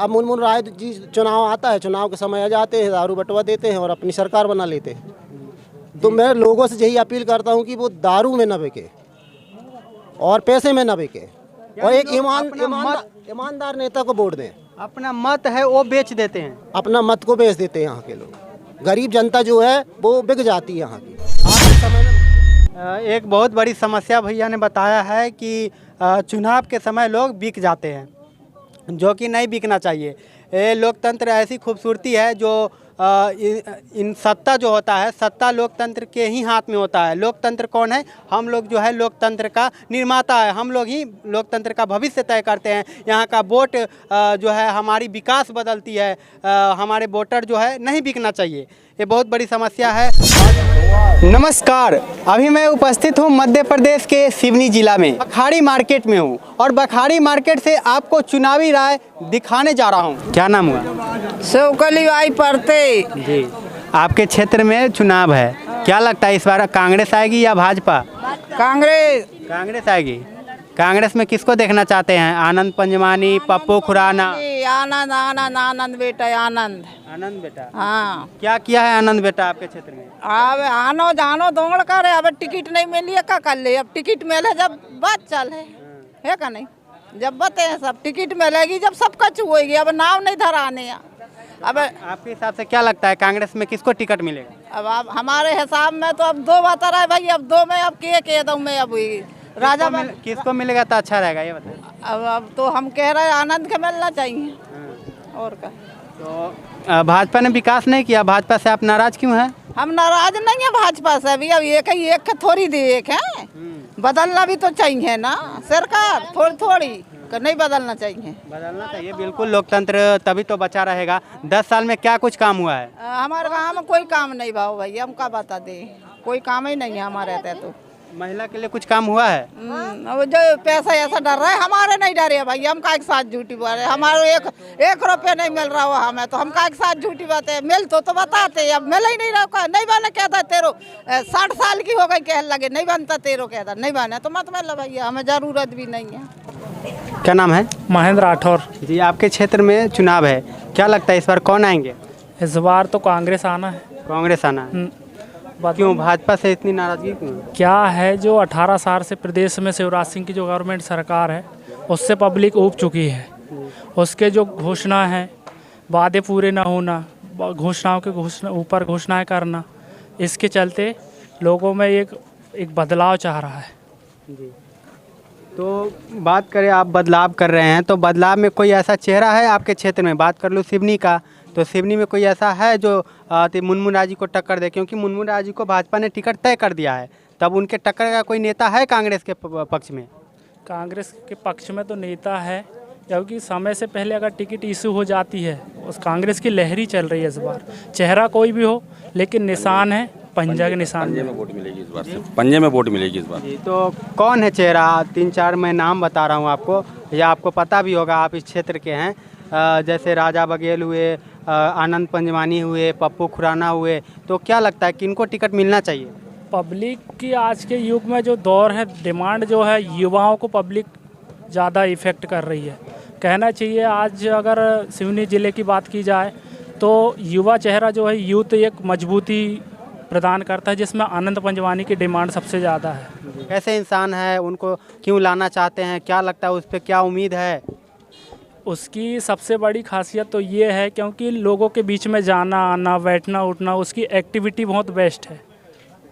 अब मुनमुन राय जी चुनाव आता है, चुनाव के समय आ जाते हैं, दारू बटवा देते हैं और अपनी सरकार बना लेते हैं। तो मैं लोगों से यही अपील करता हूँ कि वो दारू में न बिके और पैसे में न बिके और एक ईमानदार नेता को वोट दें। अपना मत है वो बेच देते हैं, अपना मत को बेच देते हैं। यहाँ के लोग, गरीब जनता जो है वो बिक जाती है यहाँ की। आज के समय में एक बहुत बड़ी समस्या भैया ने बताया है कि चुनाव के समय लोग बिक जाते हैं, जो कि नहीं बिकना चाहिए। ये लोकतंत्र ऐसी खूबसूरती है जो इन सत्ता जो होता है, सत्ता लोकतंत्र के ही हाथ में होता है। लोकतंत्र कौन है? हम लोग जो है लोकतंत्र का निर्माता है, हम लोग ही लोकतंत्र का भविष्य तय करते हैं। यहाँ का वोट जो है हमारी विकास बदलती है, हमारे वोटर जो है नहीं बिकना चाहिए। ये बहुत बड़ी समस्या है। नमस्कार, अभी मैं उपस्थित हूँ मध्य प्रदेश के सिवनी जिला में, बखाड़ी मार्केट में हूँ और बखाड़ी मार्केट से आपको चुनावी राय दिखाने जा रहा हूँ। क्या नाम हुआ? सौकली आई पड़ते जी, आपके क्षेत्र में चुनाव है, क्या लगता है इस बार कांग्रेस आएगी या भाजपा? कांग्रेस आएगी। कांग्रेस में किसको देखना चाहते हैं? आनंद पंजवानी, पप्पू खुराना? आनंद आनंद आनंद बेटा आनंद। आनंद बेटा, हाँ। क्या किया है आनंद बेटा आपके क्षेत्र में? अब आनो जानो दौड़ कर अब टिकट नहीं मिली क्या कर ले? अब टिकट मिले जब बात चल है का नहीं? जब बते हैं सब टिकट मिलेगी जब सब कच होगी। अब नाव नहीं धराने। अब आपके हिसाब से क्या लगता है कांग्रेस में किसको टिकट मिलेगा? अब आप हमारे हिसाब में तो अब दो बता रहा है भाई। अब दो में अब के दो में अब राजा किसको मिलेगा तो अच्छा रहेगा ये बताइए। अब तो हम कह रहे हैं आनंद के मिलना चाहिए और क्या। तो भाजपा ने विकास नहीं किया, भाजपा से आप नाराज क्यों हैं? हम नाराज नहीं है भाजपा से भी। अब एक ही एक थोड़ी दे एक है, बदलना भी तो चाहिए ना सरकार। थोड़ी थोड़ी नहीं बदलना चाहिए? बदलना चाहिए बिल्कुल, लोकतंत्र तभी तो बचा रहेगा। 10 साल में क्या कुछ काम हुआ है? हमारे गाँव में कोई काम नहीं भाव भाई, हम क्या बता दे, कोई काम ही नहीं है हमारे रहते। तो महिला के लिए कुछ काम हुआ है? अब जो पैसा ऐसा डर रहा है, हमारे नहीं डरे भाई। हम का एक साथ झूठी बात है, हमारे एक रुपया नहीं मिल रहा हो हमें, तो हम का एक साथ झूठी बात है। मिल तो बताते, अब मिल ही नहीं रहा। नहीं बना कहता तेरो 60 साल की हो गई कह लगे नहीं बनता, तेरो कहता नहीं बना तो मत मिल भैया, हमें जरूरत भी नहीं है। क्या नाम है? महेंद्र राठौर जी, आपके क्षेत्र में चुनाव है, क्या लगता है इस बार कौन आएंगे? इस बार तो कांग्रेस आना है। कांग्रेस आना है। क्यों भाजपा से इतनी नाराजगी क्यों? क्या है जो 18 साल से प्रदेश में शिवराज सिंह की जो गवर्नमेंट सरकार है उससे पब्लिक ऊब चुकी है। उसके जो घोषणा है, वादे पूरे ना होना, घोषणाओं के ऊपर घोषणाएं करना, इसके चलते लोगों में एक बदलाव चाह रहा है। जी, तो बात करें, आप बदलाव कर रहे हैं तो बदलाव में कोई ऐसा चेहरा है आपके क्षेत्र में? बात कर लूँ सिवनी का, तो सिवनी में कोई ऐसा है जो मुनमुन राय जी को टक्कर दे? क्योंकि मुनमुन राय जी को भाजपा ने टिकट तय कर दिया है, तब उनके टक्कर का कोई नेता है कांग्रेस के पक्ष में? कांग्रेस के पक्ष में तो नेता है, क्योंकि समय से पहले अगर टिकट इशू हो जाती है, उस कांग्रेस की लहरी चल रही है इस बार। चेहरा कोई भी हो लेकिन निशान है पंजा के निशान में वोट मिलेगी इस बार से, पंजे में वोट मिलेगी इस बार। तो कौन है चेहरा? 3-4 मैं नाम बता रहा हूँ आपको, या आपको पता भी होगा, आप इस क्षेत्र के हैं। जैसे राजा बघेल हुए, आनंद पंजवानी हुए, पप्पू खुराना हुए, तो क्या लगता है किनको टिकट मिलना चाहिए? पब्लिक की आज के युग में जो दौर है, डिमांड जो है युवाओं को पब्लिक ज़्यादा इफ़ेक्ट कर रही है, कहना चाहिए। आज अगर सिवनी ज़िले की बात की जाए तो युवा चेहरा जो है, यूथ एक मजबूती प्रदान करता है, जिसमें आनंद पंजवानी की डिमांड सबसे ज़्यादा है। कैसे इंसान है, उनको क्यों लाना चाहते हैं, क्या लगता है उस पर क्या उम्मीद है? उसकी सबसे बड़ी खासियत तो ये है क्योंकि लोगों के बीच में जाना आना, बैठना उठना, उसकी एक्टिविटी बहुत बेस्ट है।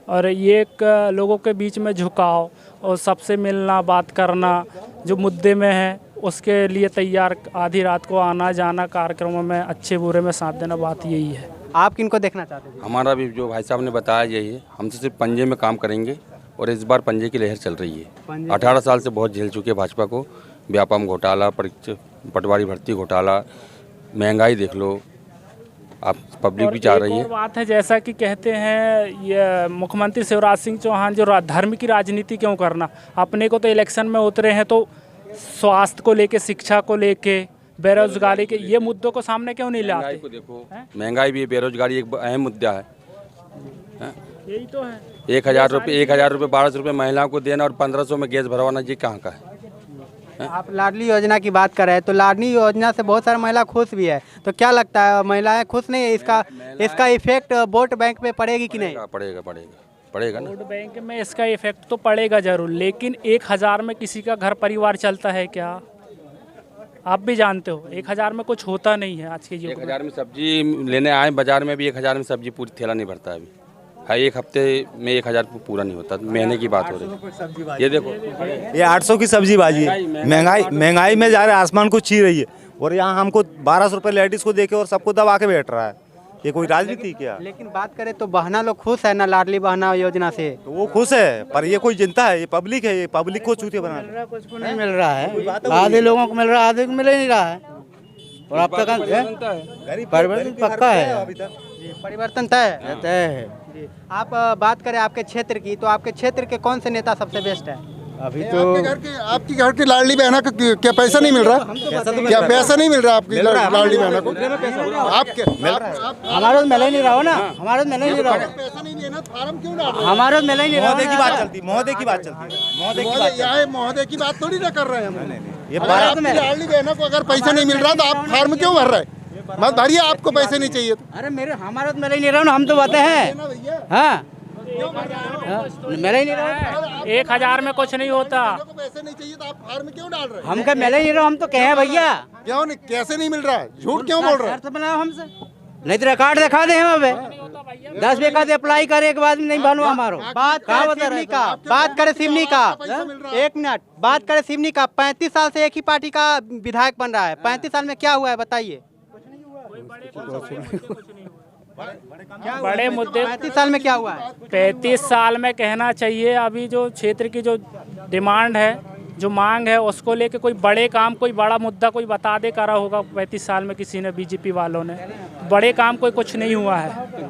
और ये एक लोगों के बीच में झुकाव और सबसे मिलना, बात करना, जो मुद्दे में है उसके लिए तैयार, आधी रात को आना जाना, कार्यक्रमों में अच्छे बुरे में साथ देना, बात यही है। आप किनको देखना चाहते हैं? हमारा भी जो भाई साहब ने बताया यही है, हम तो सिर्फ पंजे में काम करेंगे और इस बार पंजे की लहर चल रही है। 18 साल से बहुत झेल चुके भाजपा को, व्यापम घोटाला, पटवारी भर्ती घोटाला, महंगाई देख लो, आप पब्लिक भी चाह रही है। और बात है, जैसा कि कहते हैं ये मुख्यमंत्री शिवराज सिंह चौहान, जो धर्म की राजनीति क्यों करना? अपने को तो इलेक्शन में उतरे हैं तो स्वास्थ्य को लेके, शिक्षा को लेके, बेरोजगारी के ये मुद्दों को सामने क्यों नहीं लाते? को देखो, महंगाई भी, बेरोजगारी एक अहम मुद्दा है। यही तो है। 1000 रुपये 1200 रुपये महिलाओं को देना और 1500 में गैस भरवाना, ये कहाँ का है? आप लाडली योजना की बात कर रहे हैं, तो लाडली योजना से बहुत सारी महिला खुश भी है, तो क्या लगता है महिलाएं खुश नहीं है? इसका इफेक्ट वोट बैंक पे पड़ेगी कि नहीं? पड़ेगा ना। वोट बैंक में इसका इफेक्ट तो पड़ेगा जरूर, लेकिन 1000 में किसी का घर परिवार चलता है क्या? आप भी जानते हो 1000 में कुछ होता नहीं है आज के युग में। 1000 में सब्जी लेने आए बाजार में भी 1000 में सब्जी पूरी थैला नहीं भरता अभी। हाँ, एक हफ्ते में 1000 पूरा नहीं होता, महीने की बात हो रही है। ये देखो ये 800 की सब्जी बाजी है। महंगाई में जा रहा है, आसमान को छी रही है, और यहाँ हमको 1200 रुपये लेडीज को देके और सबको दबा के बैठ रहा है। ये कोई राजनीति क्या? लेकिन बात करें तो बहना लोग खुश है ना लाडली बहना योजना से? तो वो खुश है, पर ये कोई जनता है, ये पब्लिक है, ये पब्लिक को चूतिया बना रहा है। कुछ को नहीं मिल रहा है, आधे लोगों को मिल रहा है, आधे को मिल ही नहीं रहा है। और अब तक परिवर्तन पक्का है, परिवर्तन तय तय है। जी। आप बात करें आपके क्षेत्र की, तो आपके क्षेत्र के कौन से नेता सबसे बेस्ट है? अभी तो आपकी घर की लाडली बहना को क्या पैसा नहीं मिल रहा? क्या पैसा नहीं मिल रहा आपकी लाडली बहना को? आपके हमारे मिल ही नहीं रहा हो ना, हमारे मिल ही नहीं रहा। पैसा नहीं लेना, फार्म क्यों डाल रहे? हमारे मिल ही नहीं रहा। महोदय की बात चलती, महोदय की बात चलती है, यहाँ महोदय की बात थोड़ी ना कर रहे हैं हम। ये अगर आपकी लाडली बहना को अगर पैसा नहीं मिल रहा तो आप फार्म क्यों भर रहे हैं? मत भरिए, आपको पैसे नहीं चाहिए तो। अरे मेरे हमारे मिल ही नहीं रहा ना, हम तो बातें हैं। हाँ मिल ही नहीं रहा। 1000 में कुछ नहीं होता। आपको पैसे नहीं चाहिए तो आप फार्म क्यों डाल रहे हैं? हम क्या मिल ही नहीं रहा, हम तो कहे भैया क्यों नहीं, कैसे नहीं मिल रहा? झूठ क्यों बोल रहे हैं? तो बनाओ हमसे, नहीं तो रिकॉर्ड दिखा दे हम। अबे 10 बीघा से अप्लाई करे के बाद नहीं बनवा हमारो। बात करें सिवनी का, बात करें सिवनी का, एक मिनट, बात करें सिवनी का। 35 साल से एक ही पार्टी का विधायक बन रहा है, 35 साल में क्या हुआ है बताइए? बड़े मुद्दे 35 साल में क्या हुआ है? 35 साल में कहना चाहिए। अभी जो क्षेत्र की जो डिमांड है, जो मांग है, उसको लेके कोई बड़े काम, कोई बड़ा मुद्दा कोई बता दे करा होगा 35 साल में किसी ने, बीजेपी वालों ने। बड़े काम कोई कुछ नहीं हुआ है,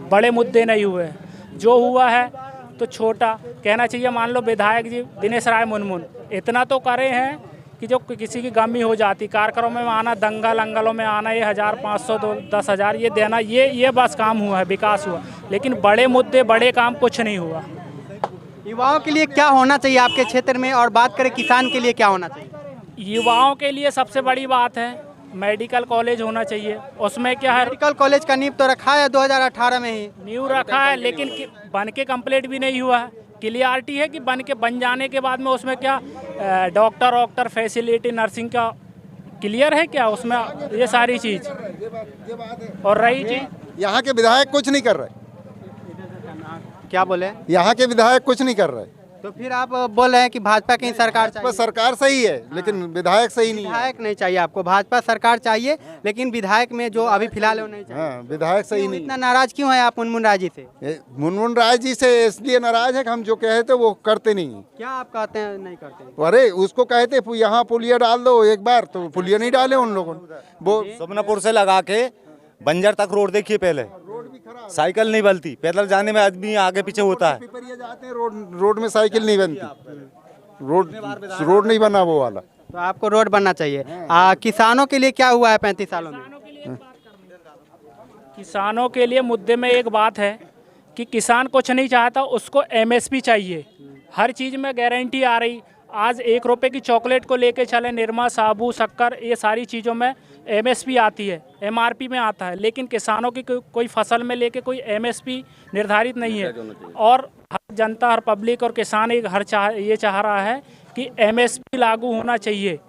बड़े मुद्दे नहीं हुए हैं। जो हुआ है तो छोटा कहना चाहिए। मान लो विधायक जी दिनेश राय मुनमुन इतना तो करे हैं कि जो किसी की गमी हो जाती, कार्यक्रमों में आना, दंगल अंगलों में आना, ये 1500 10,000 ये देना, ये बस काम हुआ है, विकास हुआ। लेकिन बड़े मुद्दे, बड़े काम कुछ नहीं हुआ। युवाओं के लिए क्या होना चाहिए आपके क्षेत्र में, और बात करें किसान के लिए क्या होना चाहिए? युवाओं के लिए सबसे बड़ी बात है मेडिकल कॉलेज होना चाहिए। उसमें क्या है, मेडिकल कॉलेज का नींव तो रखा है 2018 में ही, नींव रखा है, लेकिन बन के कंप्लीट भी नहीं हुआ है। क्लियरिटी है कि बन जाने के बाद में उसमें क्या डॉक्टर फैसिलिटी नर्सिंग का क्लियर है क्या उसमें, ये सारी चीज़। और रही चीज़, यहाँ के विधायक कुछ नहीं कर रहे। क्या बोले? यहाँ के विधायक कुछ नहीं कर रहे। तो फिर आप बोल रहे हैं कि भाजपा की सरकार चाहिए? बस सरकार सही है, लेकिन विधायक सही नहीं है। विधायक नहीं चाहिए आपको, भाजपा सरकार चाहिए, लेकिन विधायक में जो अभी फिलहाल है वो नहीं चाहिए। हाँ, विधायक सही नहीं। इतना नाराज क्यों है आप मुनमुन राय जी से? मुनमुन राय जी से इसलिए नाराज है कि हम जो कहे थे वो करते नहीं हैं। क्या आप कहते हैं नहीं करते? अरे उसको कहते यहाँ पुलिया डाल दो एक बार, तो पुलिया नहीं डाले उन लोगों ने। वो सुमनापुर से लगा के बंजर तक रोड देखिए, पहले साइकिल नहीं बनती, पैदल जाने में आदमी आगे पीछे होता है। पिपरिया जाते हैं, रोड में साइकिल नहीं बनती, रोड नहीं बना वो वाला। तो आपको रोड बनना चाहिए। किसानों के लिए क्या हुआ है 35 सालों में? किसानों के लिए मुद्दे में एक बात है कि किसान कुछ नहीं चाहता, उसको एमएसपी चाहिए। हर चीज़ में गारंटी आ रही। आज 1 रुपये की चॉकलेट को लेके चले, निरमा, साबु, शक्कर, ये सारी चीज़ों में एमएसपी आती है, एमआरपी में आता है। लेकिन किसानों की कोई फसल में लेके कोई एमएसपी निर्धारित नहीं है। और हर जनता, हर पब्लिक और किसान ये चाह रहा है कि एमएसपी लागू होना चाहिए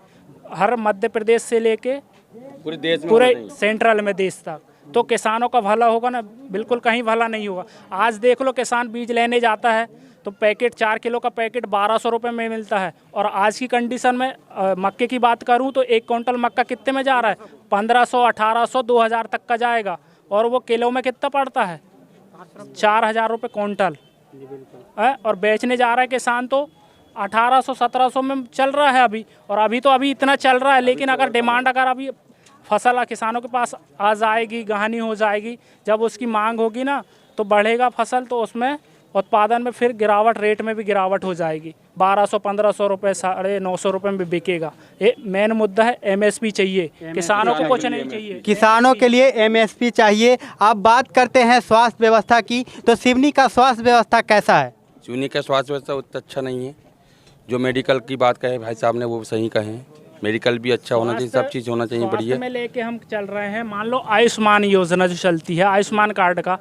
हर मध्य प्रदेश से लेके पूरे देश में, पूरे सेंट्रल में देश तक। तो किसानों का भला होगा ना, बिल्कुल कहीं भला नहीं होगा। आज देख लो, किसान बीज लेने जाता है तो पैकेट 4 किलो का पैकेट 1200 रुपये में मिलता है। और आज की कंडीशन में मक्के की बात करूं तो 1 क्विंटल मक्का कितने में जा रहा है? 1500, 1800, 2000 तक का जाएगा। और वो किलो में कितना पड़ता है? 4000 रुपये क्विंटल। और बेचने जा रहा है किसान तो 1800, 1700 में चल रहा है अभी। और अभी इतना चल रहा है। लेकिन अगर डिमांड, अगर अभी फसल किसानों के पास आ जाएगी, गहनी हो जाएगी, जब उसकी मांग होगी ना तो बढ़ेगा फसल, तो उसमें उत्पादन में फिर गिरावट, रेट में भी गिरावट हो जाएगी। 1200, 1500 रुपये, 950 रुपये में बिकेगा। ये मेन मुद्दा है, एमएसपी चाहिए। किसानों को कुछ नहीं चाहिए, किसानों के लिए एमएसपी चाहिए। आप बात करते हैं स्वास्थ्य व्यवस्था की, तो सिवनी का स्वास्थ्य व्यवस्था कैसा है? सिवनी का स्वास्थ्य व्यवस्था उतना अच्छा नहीं है। जो मेडिकल की बात कहे भाई साहब ने वो सही कहे, मेडिकल भी अच्छा होना चाहिए, सब चीज़ होना चाहिए बढ़िया। में लेके हम चल रहे हैं। मान लो आयुष्मान योजना जो चलती है, आयुष्मान कार्ड का,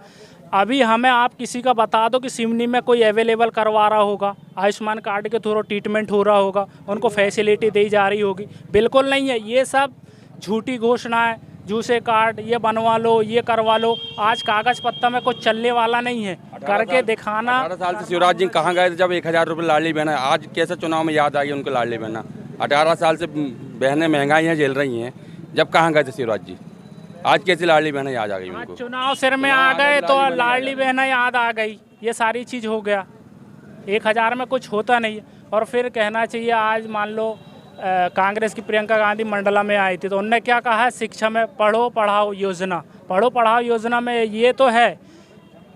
अभी हमें आप किसी का बता दो कि सिवनी में कोई अवेलेबल करवा रहा होगा, आयुष्मान कार्ड के थ्रू ट्रीटमेंट हो रहा होगा, उनको फैसिलिटी दी जा रही होगी? बिल्कुल नहीं है। ये सब झूठी घोषणाएं, जूसे कार्ड ये बनवा लो, ये करवा लो। आज कागज पत्ता में कुछ चलने वाला नहीं है, करके दिखाना। 18 साल से शिवराज जी कहाँ गए थे जब 1000 रुपये लाडली बहना? आज कैसे चुनाव में याद आ गई उनको लाडली बहना? 18 साल से बहनें महंगाइयाँ झेल रही हैं, जब कहाँ गए थे शिवराज जी? आज कैसे लाडली बहना याद आ गई उनको? चुनाव सिर में आ गए तो लाडली बहना याद आ गई, ये सारी चीज़ हो गया। 1000 में कुछ होता नहीं है। और फिर कहना चाहिए, आज मान लो कांग्रेस की प्रियंका गांधी मंडला में आई थी तो उनने क्या कहा है, शिक्षा में पढ़ो पढ़ाओ योजना। पढ़ो पढ़ाओ योजना में ये तो है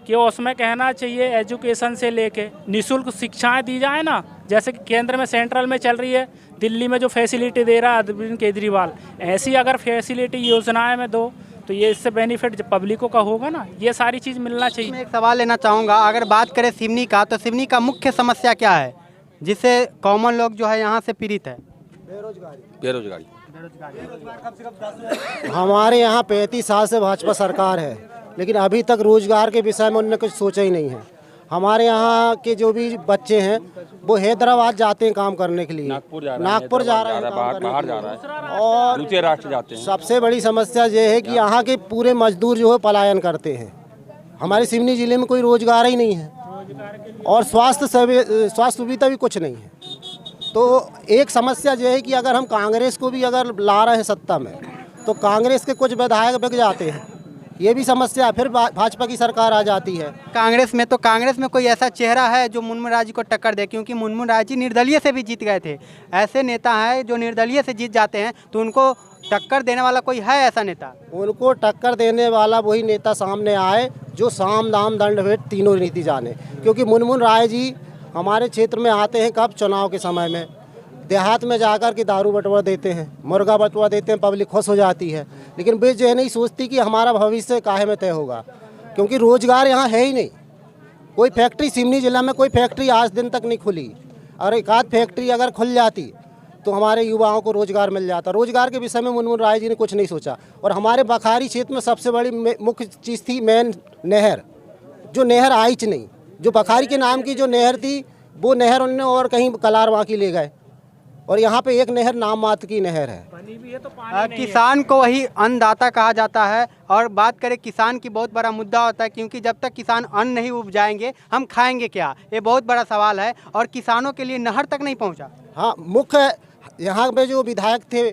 कि उसमें कहना चाहिए एजुकेशन से लेके निःशुल्क शिक्षाएं दी जाए ना, जैसे कि केंद्र में सेंट्रल में चल रही है, दिल्ली में जो फैसिलिटी दे रहा है अरविंद केजरीवाल, ऐसी अगर फैसिलिटी योजनाएं में दो तो ये इससे बेनिफिट पब्लिकों का होगा ना। ये सारी चीज़ मिलना चाहिए। मैं एक सवाल लेना चाहूँगा, अगर बात करें सिवनी का, तो सिवनी का मुख्य समस्या क्या है जिससे कॉमन लोग जो है यहाँ से पीड़ित है? बेरोजगारी। हमारे यहाँ 35 साल से भाजपा सरकार है, लेकिन अभी तक रोजगार के विषय में उन्होंने कुछ सोचा ही नहीं है। हमारे यहाँ के जो भी बच्चे हैं वो हैदराबाद जाते हैं काम करने के लिए, नागपुर जा रहे हैं, बाहर जा रहा है, और दूसरे राष्ट्र जाते हैं। सबसे बड़ी समस्या ये है कि यहाँ के पूरे मजदूर जो है पलायन करते हैं। हमारे सिवनी जिले में कोई रोजगार ही नहीं है और स्वास्थ्य सुविधा भी कुछ नहीं है। तो एक समस्या यह है कि अगर हम कांग्रेस को भी अगर ला रहे हैं सत्ता में तो कांग्रेस के कुछ विधायक बिक जाते हैं, ये भी समस्या है। फिर भाजपा की सरकार आ जाती है। कांग्रेस में कोई ऐसा चेहरा है जो मुनमुन राय जी को टक्कर दे? क्योंकि मुनमुन राय जी निर्दलीय से भी जीत गए थे। ऐसे नेता हैं जो निर्दलीय से जीत जाते हैं, तो उनको टक्कर देने वाला कोई है ऐसा नेता? उनको टक्कर देने वाला वही नेता सामने आए जो साम दाम दंड भेद तीनों नीति जाने। क्योंकि मुनमुन राय जी हमारे क्षेत्र में आते हैं कब? चुनाव के समय में। देहात में जाकर के दारू बटवा देते हैं, मुर्गा बटवा देते हैं, पब्लिक खुश हो जाती है। लेकिन वे जो नहीं सोचती कि हमारा भविष्य काहे में तय होगा, क्योंकि रोजगार यहाँ है ही नहीं। कोई फैक्ट्री सिवनी जिला में कोई फैक्ट्री आज दिन तक नहीं खुली, और एक आध फैक्ट्री अगर खुल जाती तो हमारे युवाओं को रोजगार मिल जाता। रोजगार के विषय में मुनमुन राय जी ने कुछ नहीं सोचा। और हमारे बखारी क्षेत्र में सबसे बड़ी मुख्य चीज़ थी मेन नहर, जो नहर आई नहीं। जो बखारी के नाम की जो नहर थी वो नहर उनने और कहीं कलारवा की ले गए, और यहाँ पे एक नहर नाम मात्र की नहर है। किसान को वही अन्नदाता कहा जाता है। और बात करें किसान की, बहुत बड़ा मुद्दा होता है, क्योंकि जब तक किसान अन्न नहीं उपजाएंगे हम खाएंगे क्या, ये बहुत बड़ा सवाल है। और किसानों के लिए नहर तक नहीं पहुँचा। हाँ, मुख्य यहाँ पे जो विधायक थे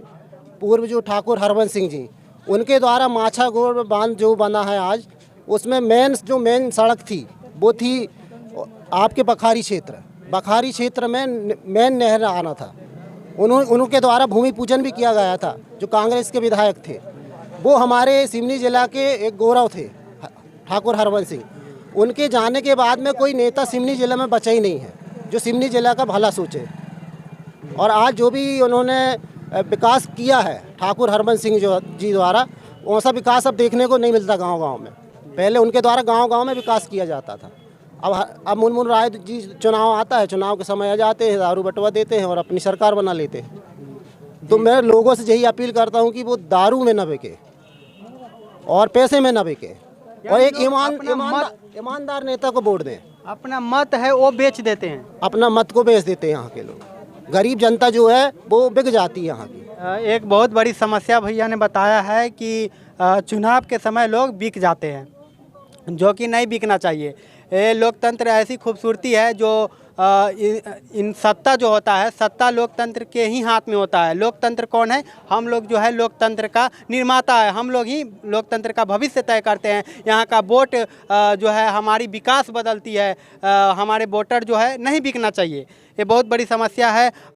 पूर्व, जो ठाकुर हरबंस सिंह जी, उनके द्वारा माछागोड़ बांध जो बना है आज, उसमें मेन सड़क थी वो थी आपके बखारी क्षेत्र में मेन नहर आना था। उनके द्वारा भूमि पूजन भी किया गया था। जो कांग्रेस के विधायक थे वो हमारे सिवनी जिला के एक गौरव थे, ठाकुर हरबंस सिंह। उनके जाने के बाद में कोई नेता सिवनी जिला में बचा ही नहीं है जो सिवनी जिला का भला सोचे। और आज जो भी उन्होंने विकास किया है ठाकुर हरबंस सिंह जी द्वारा, वैसा विकास अब देखने को नहीं मिलता गांव-गांव में। पहले उनके द्वारा गांव-गांव में विकास किया जाता था। अब मुनमुन राय जी चुनाव आता है, चुनाव के समय आ जाते हैं, दारू बटवा देते हैं और अपनी सरकार बना लेते हैं। तो मैं लोगों से यही अपील करता हूं कि वो दारू में न बिके और पैसे में न बिके, और एक ईमानदार नेता को वोट दें। अपना मत है वो बेच देते हैं, अपना मत को बेच देते हैं। यहाँ के लोग, गरीब जनता जो है वो बिक जाती है यहाँ की। एक बहुत बड़ी समस्या भैया ने बताया है कि चुनाव के समय लोग बिक जाते हैं, जो कि नहीं बिकना चाहिए। ये लोकतंत्र ऐसी खूबसूरती है जो इन सत्ता जो होता है, सत्ता लोकतंत्र के ही हाथ में होता है। लोकतंत्र कौन है? हम लोग जो है लोकतंत्र का निर्माता है, हम लोग ही लोकतंत्र का भविष्य तय करते हैं। यहाँ का वोट जो है हमारी विकास बदलती है। हमारे वोटर जो है नहीं बिकना चाहिए, ये बहुत बड़ी समस्या है।